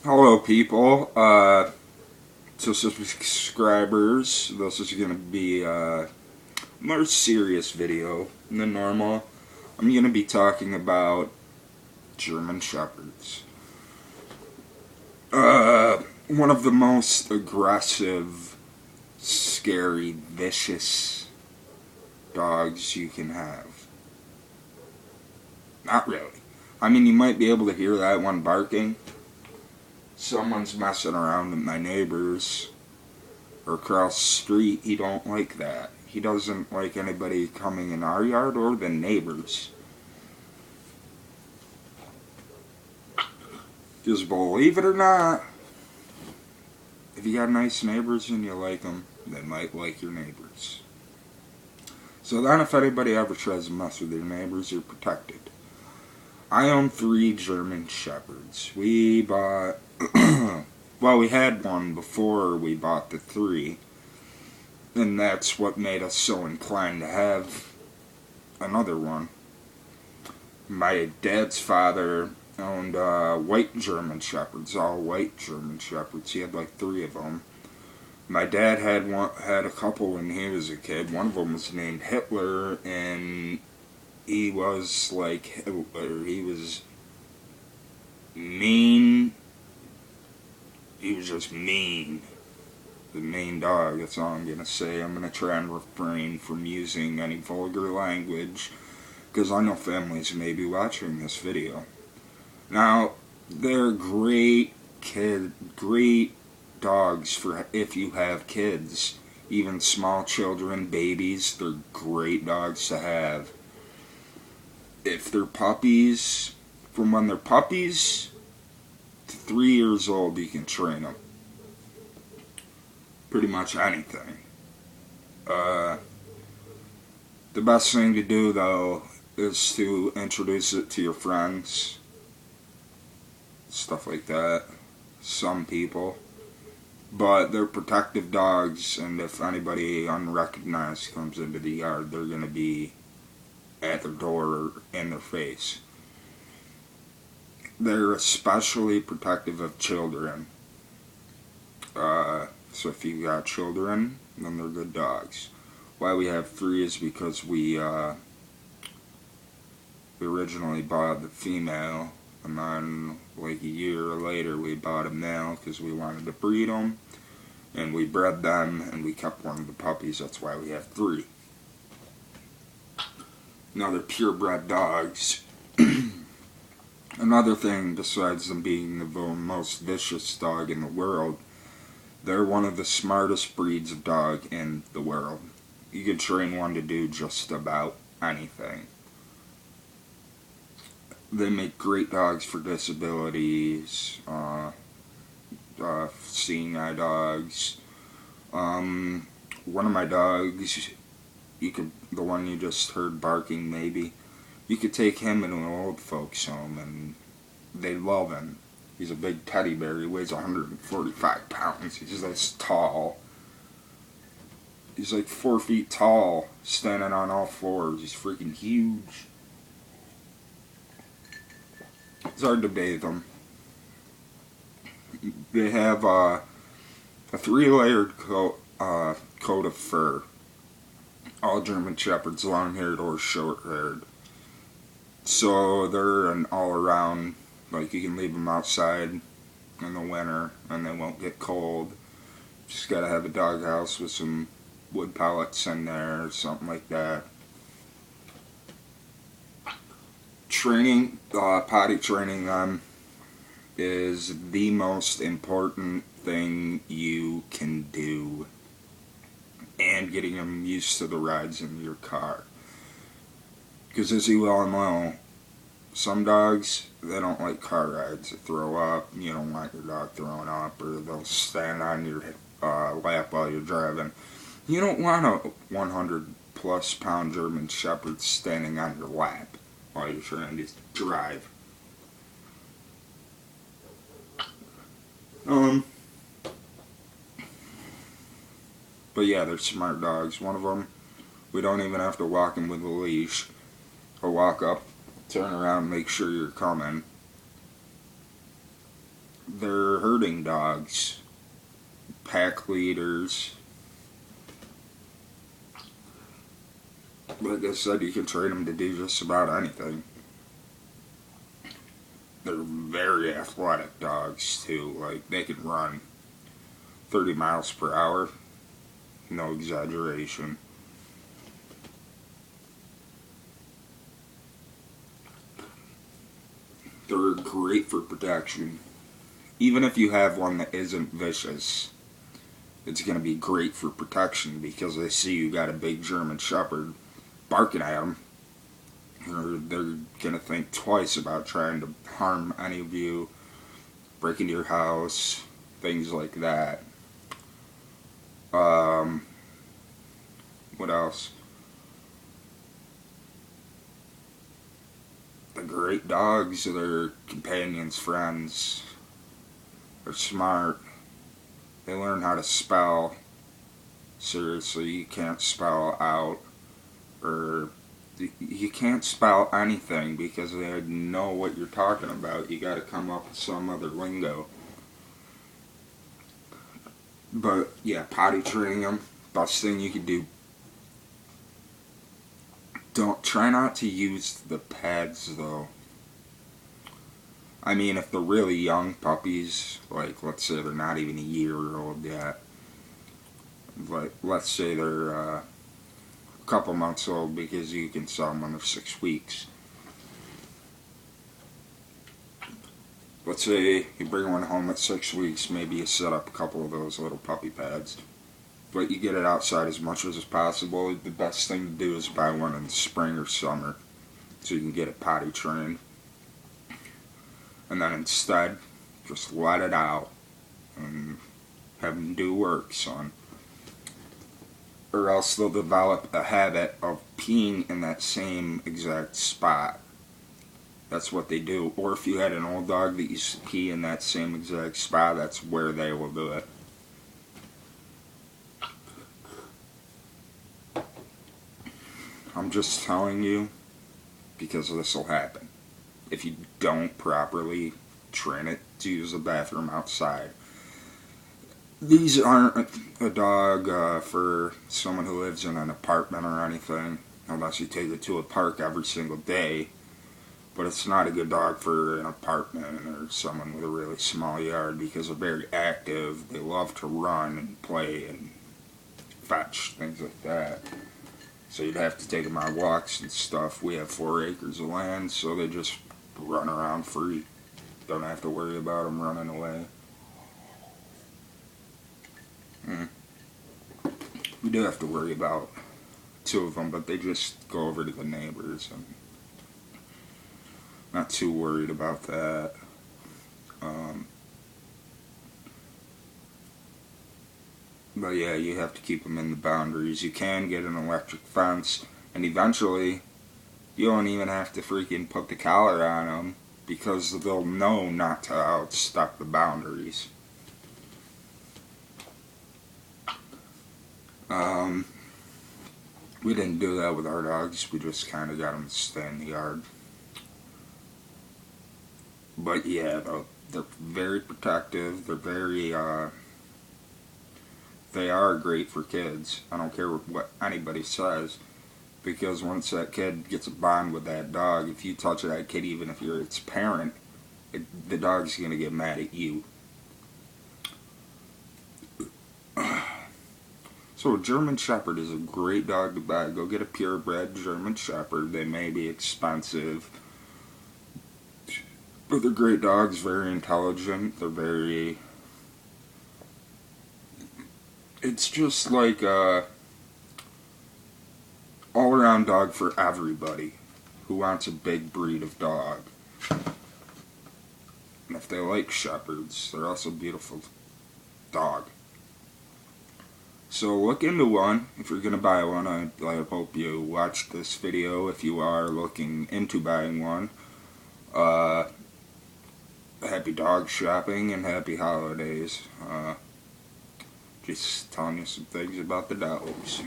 Hello people, to subscribers, this is going to be a more serious video than normal. I'm going to be talking about German Shepherds. One of the most aggressive, scary, vicious dogs you can have. Not really. I mean, you might be able to hear that one barking. Someone's messing around with my neighbors or across the street. He don't like that. He doesn't like anybody coming in our yard or the neighbors. Just believe it or not, if you got nice neighbors and you like them, they might like your neighbors. So then if anybody ever tries to mess with your neighbors, you're protected. I own 3 German Shepherds. We bought well, we had one before we bought the 3, and that's what made us so inclined to have another one. My dad's father owned white German Shepherds, all white German Shepherds. He had like 3 of them. My dad had a couple when he was a kid. One of them was named Hitler, and he was like Hitler. He was mean. He was just mean. The mean dog, that's all I'm going to say. I'm going to try and refrain from using any vulgar language, because I know families may be watching this video. Now, they're great dogs for if you have kids. Even small children, babies, they're great dogs to have. If they're puppies, from when they're puppies to 3 years old, you can train them. Pretty much anything. The best thing to do, though, is to introduce it to your friends. Stuff like that. Some people. But they're protective dogs, and if anybody unrecognized comes into the yard, they're going to be at their door or in their face. They're especially protective of children. So if you got children, then they're good dogs. Why we have 3 is because we originally bought the female, and then like a year later we bought a male because we wanted to breed them, and we bred them, and we kept one of the puppies. That's why we have 3. Now they're purebred dogs. Another thing, besides them being the most vicious dog in the world, they're one of the smartest breeds of dog in the world. You can train one to do just about anything. They make great dogs for disabilities, seeing eye dogs. One of my dogs, the one you just heard barking maybe, you could take him into an old folks home and they love him. He's a big teddy bear. He weighs 145 pounds. He's this tall. He's like 4 feet tall, standing on all 4s. He's freaking huge. It's hard to bathe them. They have a 3-layered coat of fur. All German Shepherds, long-haired or short-haired. So they're an all-around, like you can leave them outside in the winter and they won't get cold. Just gotta have a doghouse with some wood pellets in there or something like that. Potty training them is the most important thing you can do. And getting them used to the rides in your car. Because as you well know, some dogs, they don't like car rides. They throw up. You don't want your dog throwing up, or they'll stand on your lap while you're driving. You don't want a 100-plus pound German Shepherd standing on your lap while you're trying to drive. But yeah, they're smart dogs. One of them, we don't even have to walk him with a leash. He'll walk up, turn around, make sure you're coming. They're for herding dogs, pack leaders. Like I said, you can train them to do just about anything. They're very athletic dogs too. Like, they can run 30 miles per hour. No exaggeration. They're great for protection. Even if you have one that isn't vicious, it's going to be great for protection because they see you got a big German Shepherd barking at them. They're going to think twice about trying to harm any of you, break into your house, things like that. What else? They're great dogs. They're companions, friends. They're smart. They learn how to spell. Seriously, you can't spell out, or you can't spell anything because they know what you're talking about. You gotta come up with some other lingo. But yeah, potty training them, best thing you can do. Try not to use the pads though. I mean, if they're really young puppies, like let's say they're not even a year old yet, like let's say they're a couple months old, because you can sell them when they're 6 weeks. Let's say you bring one home at 6 weeks, maybe you set up a couple of those little puppy pads, but you get it outside as much as possible. The best thing to do is buy one in the spring or summer so you can get it potty trained. And then instead, just let it out and have them do work, son. Or else they'll develop a habit of peeing in that same exact spot. That's what they do. Or if you had an old dog that used to pee in that same exact spot, that's where they will do it. I'm just telling you because this will happen if you don't properly train it to use the bathroom outside. These aren't a dog for someone who lives in an apartment or anything, unless you take it to a park every single day. But it's not a good dog for an apartment or someone with a really small yard, because they're very active. They love to run and play and fetch, things like that. So you'd have to take them on walks and stuff. We have 4 acres of land, so they just run around free. Don't have to worry about them running away. We do have to worry about 2 of them, but they just go over to the neighbors, and not too worried about that. But yeah, you have to keep them in the boundaries. You can get an electric fence, and eventually you don't even have to freaking put the collar on them, because they'll know not to outstep the boundaries. We didn't do that with our dogs. We just kind of got them to stay in the yard. But yeah, they're very protective. They're very, they are great for kids. I don't care what anybody says, because once that kid gets a bond with that dog, if you touch that kid, even if you're its parent, the dog's going to get mad at you. So a German Shepherd is a great dog to buy. Go get a purebred German Shepherd. They may be expensive, but they're great dogs, very intelligent. They're very... It's just like a all-around dog for everybody who wants a big breed of dog. And if they like Shepherds, they're also a beautiful dog. So look into one if you're going to buy one. I hope you watched this video if you are looking into buying one. Happy dog shopping and happy holidays. Just telling you some things about the dogs.